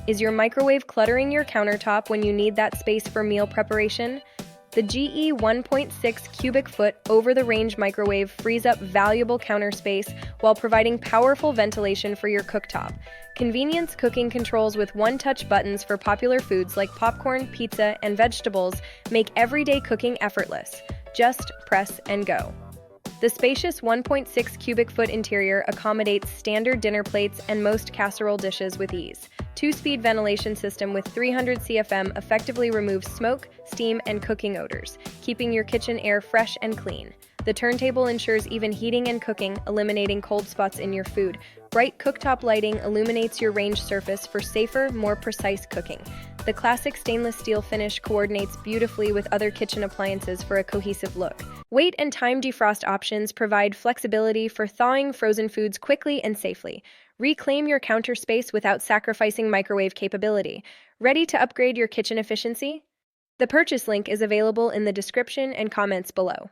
Is your microwave cluttering your countertop when you need that space for meal preparation? The GE 1.6 cubic foot over-the-range microwave frees up valuable counter space while providing powerful ventilation for your cooktop. Convenience cooking controls with one-touch buttons for popular foods like popcorn, pizza, and vegetables make everyday cooking effortless. Just press and go. The spacious 1.6 cubic foot interior accommodates standard dinner plates and most casserole dishes with ease. Two-speed ventilation system with 300 CFM effectively removes smoke, steam, and cooking odors, keeping your kitchen air fresh and clean. The turntable ensures even heating and cooking, eliminating cold spots in your food. Bright cooktop lighting illuminates your range surface for safer, more precise cooking. The classic stainless steel finish coordinates beautifully with other kitchen appliances for a cohesive look. Weight and time defrost options provide flexibility for thawing frozen foods quickly and safely. Reclaim your counter space without sacrificing microwave capability. Ready to upgrade your kitchen efficiency? The purchase link is available in the description and comments below.